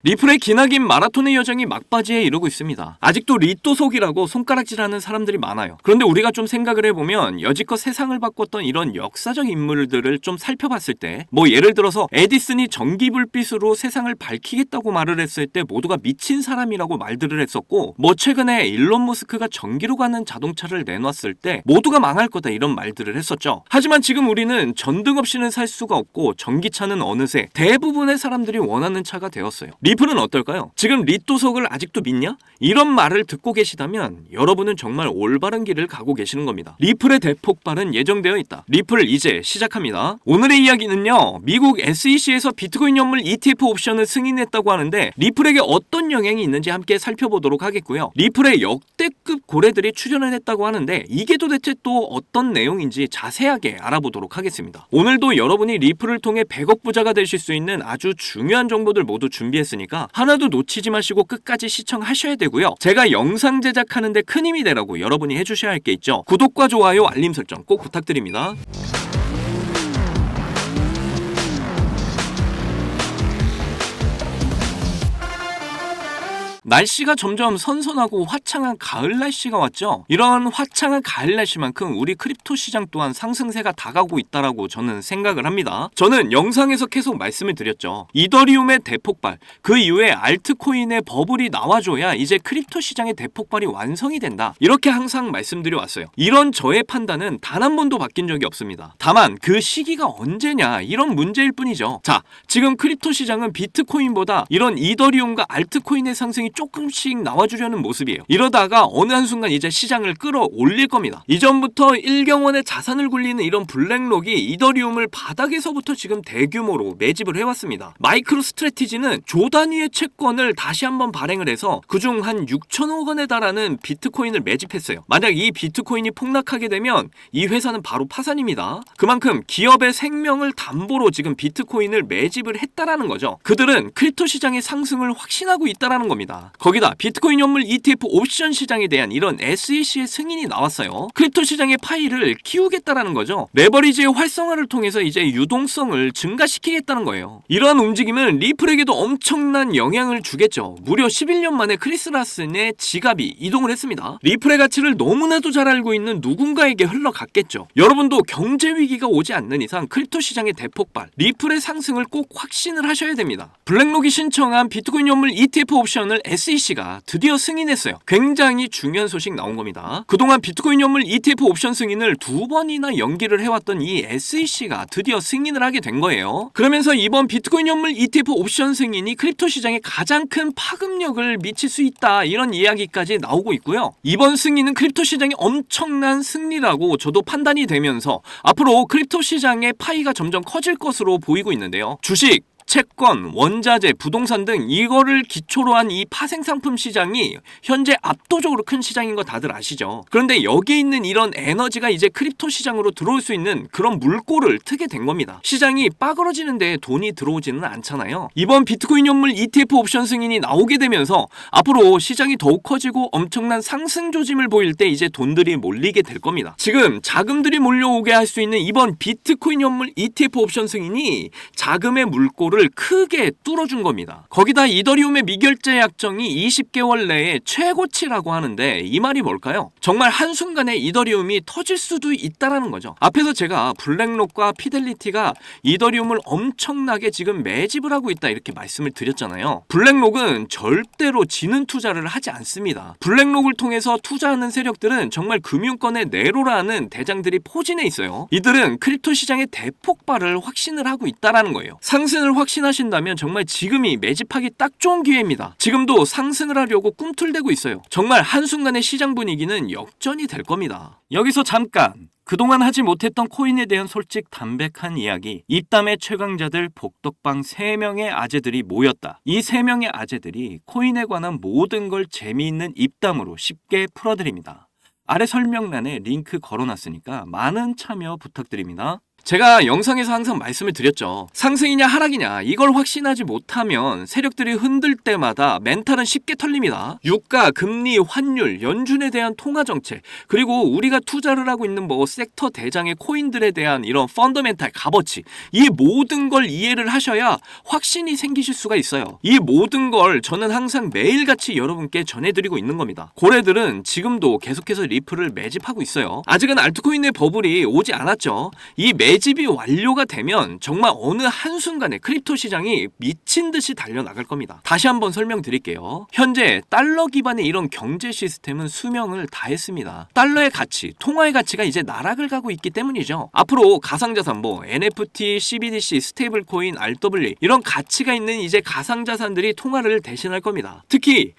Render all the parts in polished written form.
리플의 기나긴 마라톤의 여정이 막바지에 이르고 있습니다. 아직도 리또속이라고 손가락질하는 사람들이 많아요. 그런데 우리가 좀 생각을 해보면 여지껏 세상을 바꿨던 이런 역사적 인물들을 좀 살펴봤을 때 예를 들어서 에디슨이 전기불빛으로 세상을 밝히겠다고 말을 했을 때 모두가 미친 사람이라고 말들을 했었고 최근에 일론 머스크가 전기로 가는 자동차를 내놨을 때 모두가 망할 거다 이런 말들을 했었죠. 하지만 지금 우리는 전등 없이는 살 수가 없고 전기차는 어느새 대부분의 사람들이 원하는 차가 되었어요. 리플은 어떨까요? 지금 리또석을 아직도 믿냐? 이런 말을 듣고 계시다면 여러분은 정말 올바른 길을 가고 계시는 겁니다. 리플의 대폭발은 예정되어 있다. 리플 이제 시작합니다. 오늘의 이야기는요, 미국 SEC에서 비트코인 연물 ETF 옵션을 승인했다고 하는데 리플에게 어떤 영향이 있는지 함께 살펴보도록 하겠고요. 리플의 역대급 고래들이 출연을 했다고 하는데 이게 도대체 또 어떤 내용인지 자세하게 알아보도록 하겠습니다. 오늘도 여러분이 리플을 통해 100억 부자가 되실 수 있는 아주 중요한 정보들 모두 준비했으니까 하나도 놓치지 마시고 끝까지 시청하셔야 되고요. 제가 영상 제작하는데 큰 힘이 되라고 여러분이 해주셔야 할 게 있죠. 구독과 좋아요, 알림 설정 꼭 부탁드립니다. 날씨가 점점 선선하고 화창한 가을 날씨가 왔죠. 이런 화창한 가을 날씨만큼 우리 크립토 시장 또한 상승세가 다가오고 있다라고 저는 생각을 합니다. 저는 영상에서 계속 말씀을 드렸죠. 이더리움의 대폭발, 그 이후에 알트코인의 버블이 나와줘야 이제 크립토 시장의 대폭발이 완성이 된다. 이렇게 항상 말씀드려 왔어요. 이런 저의 판단은 단 한 번도 바뀐 적이 없습니다. 다만 그 시기가 언제냐 이런 문제일 뿐이죠. 자, 지금 크립토 시장은 비트코인보다 이런 이더리움과 알트코인의 상승이 조금씩 나와주려는 모습이에요. 이러다가 어느 한순간 이제 시장을 끌어올릴 겁니다. 이전부터 일경원의 자산을 굴리는 이런 블랙록이 이더리움을 바닥에서부터 지금 대규모로 매집을 해왔습니다. 마이크로 스트래티지는 조 단위의 채권을 다시 한번 발행을 해서 그중 한 6천억 원에 달하는 비트코인을 매집했어요. 만약 이 비트코인이 폭락하게 되면 이 회사는 바로 파산입니다. 그만큼 기업의 생명을 담보로 지금 비트코인을 매집을 했다라는 거죠. 그들은 크립토 시장의 상승을 확신하고 있다라는 겁니다. 거기다 비트코인 연물 ETF 옵션 시장에 대한 이런 SEC의 승인이 나왔어요. 크립토 시장의 파이를 키우겠다라는 거죠. 레버리지의 활성화를 통해서 이제 유동성을 증가시키겠다는 거예요. 이러한 움직임은 리플에게도 엄청난 영향을 주겠죠. 무려 11년 만에 크리스 라슨의 지갑이 이동을 했습니다. 리플의 가치를 너무나도 잘 알고 있는 누군가에게 흘러갔겠죠. 여러분도 경제 위기가 오지 않는 이상 크립토 시장의 대폭발, 리플의 상승을 꼭 확신을 하셔야 됩니다. 블랙록이 신청한 비트코인 연물 ETF 옵션을 SEC가 드디어 승인했어요. 굉장히 중요한 소식 나온 겁니다. 그동안 비트코인 연물 ETF 옵션 승인을 2번이나 연기를 해왔던 이 SEC가 드디어 승인을 하게 된 거예요. 그러면서 이번 비트코인 연물 ETF 옵션 승인이 크립토 시장에 가장 큰 파급력을 미칠 수 있다 이런 이야기까지 나오고 있고요. 이번 승인은 크립토 시장의 엄청난 승리라고 저도 판단이 되면서 앞으로 크립토 시장의 파이가 점점 커질 것으로 보이고 있는데요. 주식, 채권, 원자재, 부동산 등 이거를 기초로 한 이 파생상품 시장이 현재 압도적으로 큰 시장인 거 다들 아시죠? 그런데 여기에 있는 이런 에너지가 이제 크립토 시장으로 들어올 수 있는 그런 물꼬를 트게 된 겁니다. 시장이 빠그러지는데 돈이 들어오지는 않잖아요. 이번 비트코인 연물 ETF 옵션 승인이 나오게 되면서 앞으로 시장이 더욱 커지고 엄청난 상승 조짐을 보일 때 이제 돈들이 몰리게 될 겁니다. 지금 자금들이 몰려오게 할 수 있는 이번 비트코인 연물 ETF 옵션 승인이 자금의 물꼬를 크게 뚫어준 겁니다. 거기다 이더리움의 미결제 약정이 20개월 내에 최고치라고 하는데 이 말이 뭘까요? 정말 한순간에 이더리움이 터질 수도 있다라는 거죠. 앞에서 제가 블랙록과 피델리티가 이더리움을 엄청나게 지금 매집을 하고 있다 이렇게 말씀을 드렸잖아요. 블랙록은 절대로 지는 투자를 하지 않습니다. 블랙록을 통해서 투자하는 세력들은 정말 금융권의 네로라는 대장들이 포진해 있어요. 이들은 크립토 시장의 대폭발을 확신을 하고 있다라는 거예요. 상승을 확신하신다면 정말 지금이 매집하기 딱 좋은 기회입니다. 지금도 상승을 하려고 꿈틀대고 있어요. 정말 한순간의 시장 분위기는 역전이 될 겁니다. 여기서 잠깐! 그동안 하지 못했던 코인에 대한 솔직 담백한 이야기. 입담의 최강자들 복덕방 3명의 아재들이 모였다. 이 3명의 아재들이 코인에 관한 모든 걸 재미있는 입담으로 쉽게 풀어드립니다. 아래 설명란에 링크 걸어놨으니까 많은 참여 부탁드립니다. 제가 영상에서 항상 말씀을 드렸죠. 상승이냐 하락이냐 이걸 확신하지 못하면 세력들이 흔들 때마다 멘탈은 쉽게 털립니다. 유가, 금리, 환율, 연준에 대한 통화 정책, 그리고 우리가 투자를 하고 있는 섹터 대장의 코인들에 대한 이런 펀더멘탈 값어치, 이 모든 걸 이해를 하셔야 확신이 생기실 수가 있어요. 이 모든 걸 저는 항상 매일같이 여러분께 전해드리고 있는 겁니다. 고래들은 지금도 계속해서 리플을 매집하고 있어요. 아직은 알트코인의 버블이 오지 않았죠. 이 매집이 완료가 되면 정말 어느 한순간에 크립토 시장이 미친 듯이 달려나갈 겁니다. 다시 한번 설명드릴게요. 현재 달러 기반의 이런 경제 시스템은 수명을 다했습니다. 달러의 가치, 통화의 가치가 이제 나락을 가고 있기 때문이죠. 앞으로 가상자산 NFT, CBDC, 스테이블 코인, RWA 이런 가치가 있는 이제 가상자산들이 통화를 대신할 겁니다. 특히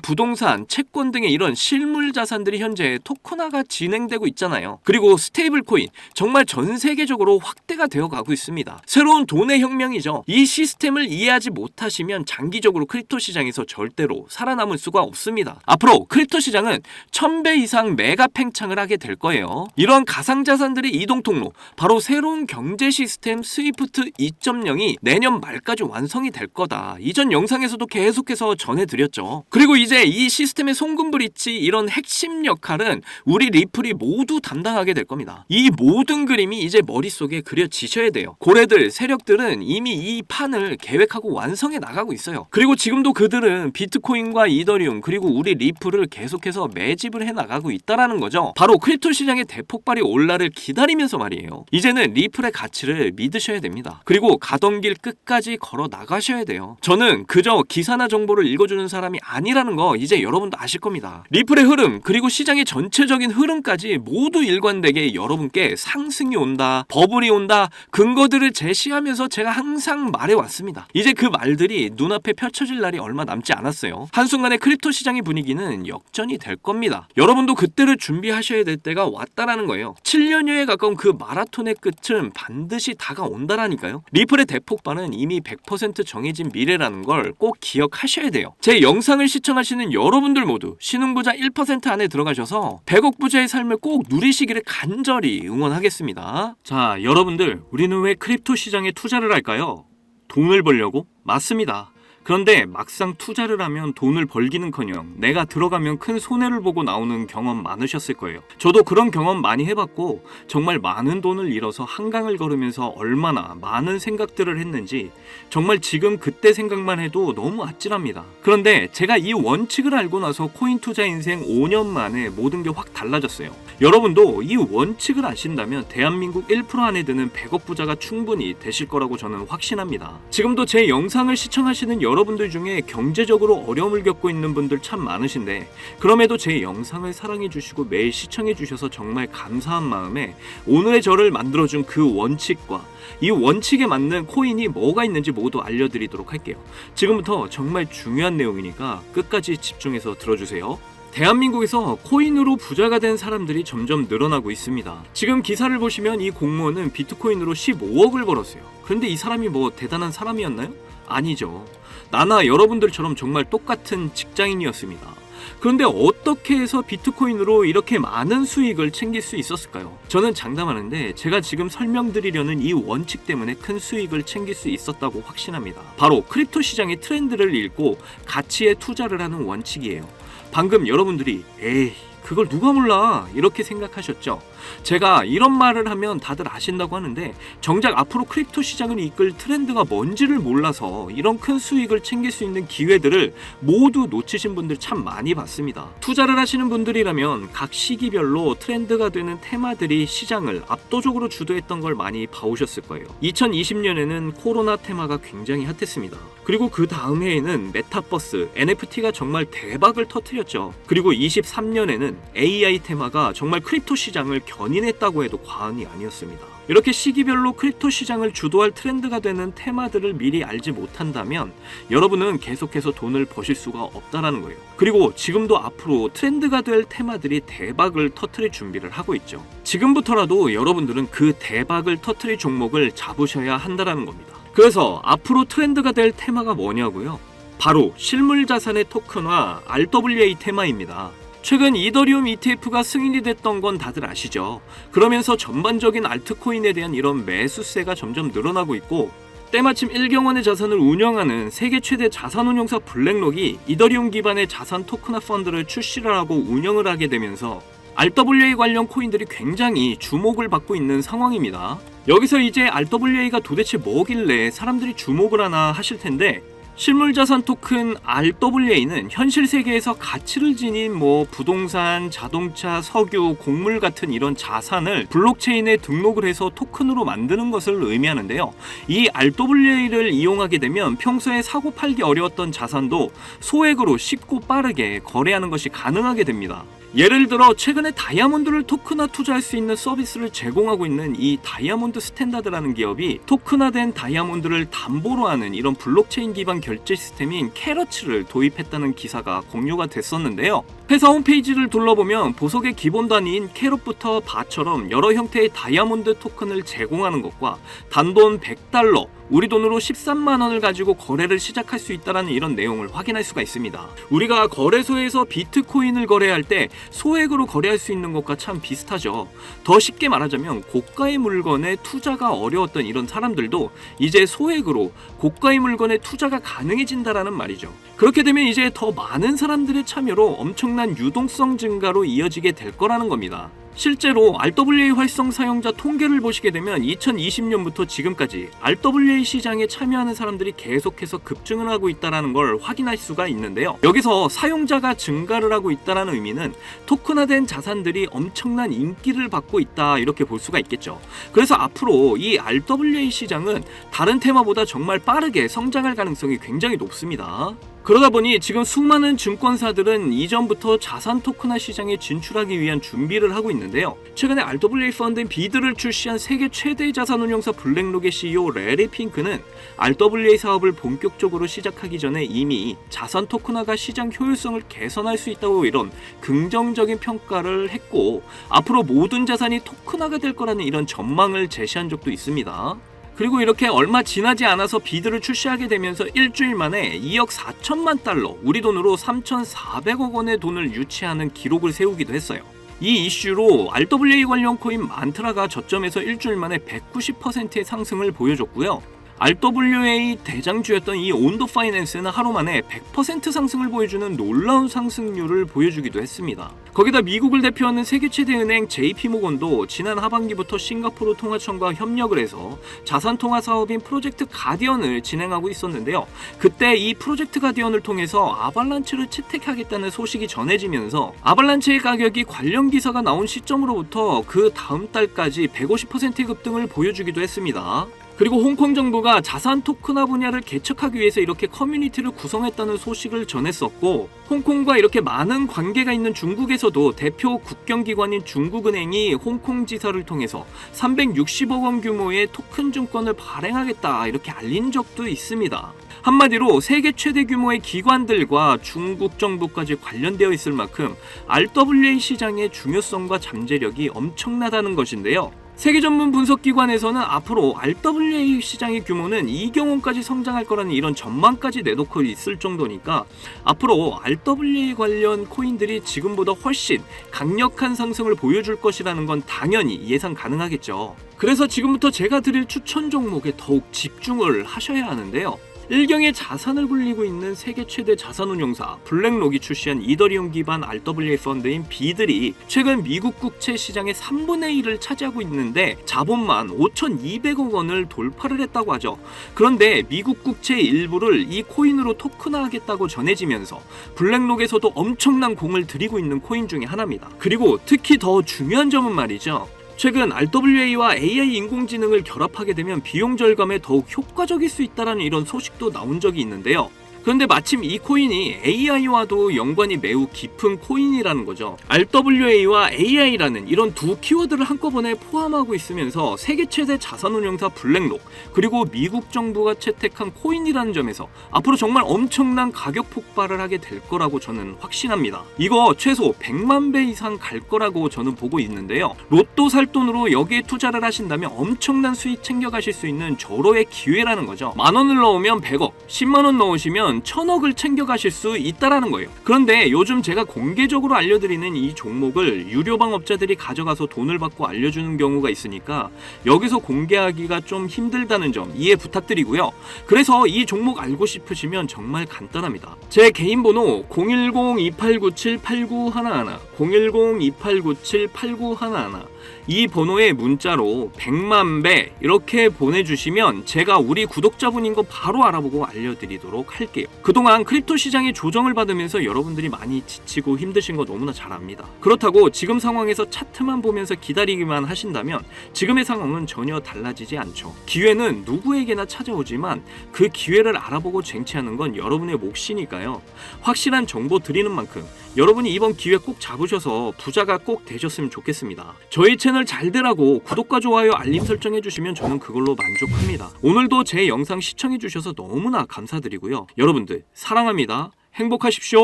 부동산, 채권 등의 이런 실물 자산들이 현재 토큰화가 진행되고 있잖아요. 그리고 스테이블 코인 정말 전 세계적으로 확대가 되어 가고 있습니다. 새로운 돈의 혁명이죠. 이 시스템을 이해하지 못하시면 장기적으로 크립토 시장에서 절대로 살아남을 수가 없습니다. 앞으로 크립토 시장은 1000배 이상 메가 팽창을 하게 될 거예요. 이런 가상자산들의 이동 통로, 바로 새로운 경제 시스템 스위프트 2.0이 내년 말까지 완성이 될 거다. 이전 영상에서도 계속해서 전해드렸죠. 그리고 이제 이 시스템의 송금 브릿지, 이런 핵심 역할은 우리 리플이 모두 담당하게 될 겁니다. 이 모든 그림이 이제 머릿속에 그려지셔야 돼요. 고래들, 세력들은 이미 이 판을 계획하고 완성해 나가고 있어요. 그리고 지금도 그들은 비트코인과 이더리움, 그리고 우리 리플을 계속해서 매집을 해 나가고 있다라는 거죠. 바로 크립토 시장의 대폭발이 올라를 기다리면서 말이에요. 이제는 리플의 가치를 믿으셔야 됩니다. 그리고 가던 길 끝까지 걸어 나가셔야 돼요. 저는 그저 기사나 정보를 읽어주는 사람이 아니라는 거 이제 여러분도 아실 겁니다. 리플의 흐름, 그리고 시장의 전체적인 흐름까지 모두 일관되게 여러분께 상승이 온다, 버블이 온다, 근거들을 제시하면서 제가 항상 말해왔습니다. 이제 그 말들이 눈앞에 펼쳐질 날이 얼마 남지 않았어요. 한순간에 크립토 시장의 분위기는 역전이 될 겁니다. 여러분도 그때를 준비하셔야 될 때가 왔다라는 거예요. 7년여에 가까운 그 마라톤의 끝은 반드시 다가온다라니까요. 리플의 대폭발은 이미 100% 정해진 미래라는 걸 꼭 기억하셔야 돼요. 제 영상을 시청하시는 여러분들 모두 신흥부자 1% 안에 들어가셔서 100억 부자의 삶을 꼭 누리시기를 간절히 응원하겠습니다. 자, 여러분들, 우리는 왜 크립토 시장에 투자를 할까요? 돈을 벌려고? 맞습니다. 그런데 막상 투자를 하면 돈을 벌기는커녕 내가 들어가면 큰 손해를 보고 나오는 경험 많으셨을 거예요. 저도 그런 경험 많이 해봤고 정말 많은 돈을 잃어서 한강을 걸으면서 얼마나 많은 생각들을 했는지 정말 지금 그때 생각만 해도 너무 아찔합니다. 그런데 제가 이 원칙을 알고 나서 코인 투자 인생 5년 만에 모든 게 확 달라졌어요. 여러분도 이 원칙을 아신다면 대한민국 1% 안에 드는 100억 부자가 충분히 되실 거라고 저는 확신합니다. 지금도 제 영상을 시청하시는 여러분들 중에 경제적으로 어려움을 겪고 있는 분들 참 많으신데 그럼에도 제 영상을 사랑해주시고 매일 시청해주셔서 정말 감사한 마음에 오늘의 저를 만들어준 그 원칙과 이 원칙에 맞는 코인이 뭐가 있는지 모두 알려드리도록 할게요. 지금부터 정말 중요한 내용이니까 끝까지 집중해서 들어주세요. 대한민국에서 코인으로 부자가 된 사람들이 점점 늘어나고 있습니다. 지금 기사를 보시면 이 공무원은 비트코인으로 15억을 벌었어요. 그런데 이 사람이 대단한 사람이었나요? 아니죠. 나나 여러분들처럼 정말 똑같은 직장인이었습니다. 그런데 어떻게 해서 비트코인으로 이렇게 많은 수익을 챙길 수 있었을까요? 저는 장담하는데 제가 지금 설명드리려는 이 원칙 때문에 큰 수익을 챙길 수 있었다고 확신합니다. 바로 크립토 시장의 트렌드를 읽고 가치에 투자를 하는 원칙이에요. 방금 여러분들이 에이 그걸 누가 몰라 이렇게 생각하셨죠? 제가 이런 말을 하면 다들 아신다고 하는데 정작 앞으로 크립토 시장을 이끌 트렌드가 뭔지를 몰라서 이런 큰 수익을 챙길 수 있는 기회들을 모두 놓치신 분들 참 많이 봤습니다. 투자를 하시는 분들이라면 각 시기별로 트렌드가 되는 테마들이 시장을 압도적으로 주도했던 걸 많이 봐오셨을 거예요. 2020년에는 코로나 테마가 굉장히 핫했습니다. 그리고 그 다음 해에는 메타버스, NFT가 정말 대박을 터뜨렸죠. 그리고 23년에는 AI 테마가 정말 크립토 시장을 견인했다고 해도 과언이 아니었습니다. 이렇게 시기별로 크립토 시장을 주도할 트렌드가 되는 테마들을 미리 알지 못한다면 여러분은 계속해서 돈을 버실 수가 없다라는 거예요. 그리고 지금도 앞으로 트렌드가 될 테마들이 대박을 터뜨릴 준비를 하고 있죠. 지금부터라도 여러분들은 그 대박을 터뜨릴 종목을 잡으셔야 한다라는 겁니다. 그래서 앞으로 트렌드가 될 테마가 뭐냐고요? 바로 실물 자산의 토큰화 RWA 테마입니다. 최근 이더리움 ETF가 승인이 됐던 건 다들 아시죠? 그러면서 전반적인 알트코인에 대한 이런 매수세가 점점 늘어나고 있고, 때마침 1경원의 자산을 운영하는 세계 최대 자산운용사 블랙록이 이더리움 기반의 자산 토큰화 펀드를 출시를 하고 운영을 하게 되면서 RWA 관련 코인들이 굉장히 주목을 받고 있는 상황입니다. 여기서 이제 RWA가 도대체 뭐길래 사람들이 주목을 하나 하실 텐데, 실물자산 토큰 RWA는 현실 세계에서 가치를 지닌 부동산, 자동차, 석유, 곡물 같은 이런 자산을 블록체인에 등록을 해서 토큰으로 만드는 것을 의미하는데요. 이 RWA를 이용하게 되면 평소에 사고 팔기 어려웠던 자산도 소액으로 쉽고 빠르게 거래하는 것이 가능하게 됩니다. 예를 들어 최근에 다이아몬드를 토큰화 투자할 수 있는 서비스를 제공하고 있는 이 다이아몬드 스탠다드라는 기업이 토큰화된 다이아몬드를 담보로 하는 이런 블록체인 기반 결제 시스템인 캐러츠를 도입했다는 기사가 공유가 됐었는데요. 회사 홈페이지를 둘러보면 보석의 기본 단위인 캐럿부터 바처럼 여러 형태의 다이아몬드 토큰을 제공하는 것과 단돈 $100, 우리 돈으로 13만 원을 가지고 거래를 시작할 수 있다는 이런 내용을 확인할 수가 있습니다. 우리가 거래소에서 비트코인을 거래할 때 소액으로 거래할 수 있는 것과 참 비슷하죠. 더 쉽게 말하자면 고가의 물건에 투자가 어려웠던 이런 사람들도 이제 소액으로 고가의 물건에 투자가 가능해진다라는 말이죠. 그렇게 되면 이제 더 많은 사람들의 참여로 엄청난 유동성 증가로 이어지게 될 거라는 겁니다. 실제로 RWA 활성 사용자 통계를 보시게 되면 2020년부터 지금까지 RWA 시장에 참여하는 사람들이 계속해서 급증을 하고 있다는 걸 확인할 수가 있는데요. 여기서 사용자가 증가를 하고 있다는 의미는 토큰화된 자산들이 엄청난 인기를 받고 있다, 이렇게 볼 수가 있겠죠. 그래서 앞으로 이 RWA 시장은 다른 테마보다 정말 빠르게 성장할 가능성이 굉장히 높습니다. 그러다 보니 지금 수많은 증권사들은 이전부터 자산 토큰화 시장에 진출하기 위한 준비를 하고 있는데요. 최근에 RWA 펀드인 비드를 출시한 세계 최대 자산운용사 블랙록의 CEO 레리 핑크는 RWA 사업을 본격적으로 시작하기 전에 이미 자산 토큰화가 시장 효율성을 개선할 수 있다고 이런 긍정적인 평가를 했고, 앞으로 모든 자산이 토큰화가 될 거라는 이런 전망을 제시한 적도 있습니다. 그리고 이렇게 얼마 지나지 않아서 비드를 출시하게 되면서 일주일 만에 2억 4천만 달러, 우리 돈으로 3,400억 원의 돈을 유치하는 기록을 세우기도 했어요. 이 이슈로 RWA 관련 코인 만트라가 저점에서 일주일 만에 190%의 상승을 보여줬고요. RWA 대장주였던 이 온도 파이낸스는 하루 만에 100% 상승을 보여주는 놀라운 상승률을 보여주기도 했습니다. 거기다 미국을 대표하는 세계 최대 은행 JP모건도 지난 하반기부터 싱가포르 통화청과 협력을 해서 자산 통화 사업인 프로젝트 가디언을 진행하고 있었는데요. 그때 이 프로젝트 가디언을 통해서 아발란체를 채택하겠다는 소식이 전해지면서 아발란체의 가격이 관련 기사가 나온 시점으로부터 그 다음 달까지 150%의 급등을 보여주기도 했습니다. 그리고 홍콩 정부가 자산 토큰화 분야를 개척하기 위해서 이렇게 커뮤니티를 구성했다는 소식을 전했었고, 홍콩과 이렇게 많은 관계가 있는 중국에서도 대표 국경기관인 중국은행이 홍콩 지사를 통해서 360억 원 규모의 토큰 증권을 발행하겠다, 이렇게 알린 적도 있습니다. 한마디로 세계 최대 규모의 기관들과 중국 정부까지 관련되어 있을 만큼 RWA 시장의 중요성과 잠재력이 엄청나다는 것인데요. 세계 전문 분석기관에서는 앞으로 RWA 시장의 규모는 2경원까지 성장할 거라는 이런 전망까지 내놓고 있을 정도니까 앞으로 RWA 관련 코인들이 지금보다 훨씬 강력한 상승을 보여줄 것이라는 건 당연히 예상 가능하겠죠. 그래서 지금부터 제가 드릴 추천 종목에 더욱 집중을 하셔야 하는데요. 일경의 자산을 굴리고 있는 세계 최대 자산운용사 블랙록이 출시한 이더리움 기반 RWA 펀드인 비들이 최근 미국 국채 시장의 3분의 1을 차지하고 있는데 자본만 5,200억 원을 돌파를 했다고 하죠. 그런데 미국 국채의 일부를 이 코인으로 토큰화하겠다고 전해지면서 블랙록에서도 엄청난 공을 들이고 있는 코인 중에 하나입니다. 그리고 특히 더 중요한 점은 말이죠. 최근 RWA와 AI 인공지능을 결합하게 되면 비용 절감에 더욱 효과적일 수 있다는 이런 소식도 나온 적이 있는데요. 그런데 마침 이 코인이 AI와도 연관이 매우 깊은 코인이라는 거죠. RWA와 AI라는 이런 두 키워드를 한꺼번에 포함하고 있으면서 세계 최대 자산운용사 블랙록, 그리고 미국 정부가 채택한 코인이라는 점에서 앞으로 정말 엄청난 가격 폭발을 하게 될 거라고 저는 확신합니다. 이거 최소 100만 배 이상 갈 거라고 저는 보고 있는데요. 로또 살 돈으로 여기에 투자를 하신다면 엄청난 수익 챙겨가실 수 있는 절호의 기회라는 거죠. 10,000원을 넣으면 100억, 10만 원 넣으시면 하시면 1000억을 챙겨가실 수 있다라는 거예요. 그런데 요즘 제가 공개적으로 알려드리는 이 종목을 유료방업자들이 가져가서 돈을 받고 알려주는 경우가 있으니까 여기서 공개하기가 좀 힘들다는 점 이해 부탁드리고요. 그래서 이 종목 알고 싶으시면 정말 간단합니다. 제 개인 번호 010-2897-8911 010-2897-8911 이 번호에 문자로 100만 배 이렇게 보내주시면 제가 우리 구독자분인 거 바로 알아보고 알려드리도록 할게요. 그동안 크립토 시장의 조정을 받으면서 여러분들이 많이 지치고 힘드신 거 너무나 잘 압니다. 그렇다고 지금 상황에서 차트만 보면서 기다리기만 하신다면 지금의 상황은 전혀 달라지지 않죠. 기회는 누구에게나 찾아오지만 그 기회를 알아보고 쟁취하는 건 여러분의 몫이니까요. 확실한 정보 드리는 만큼 여러분이 이번 기회 꼭 잡으셔서 부자가 꼭 되셨으면 좋겠습니다. 저희 채널 잘되라고 구독과 좋아요 알림 설정해 주시면 저는 그걸로 만족합니다. 오늘도 제 영상 시청해 주셔서 너무나 감사드리고요. 여러분들 사랑합니다. 행복하십시오.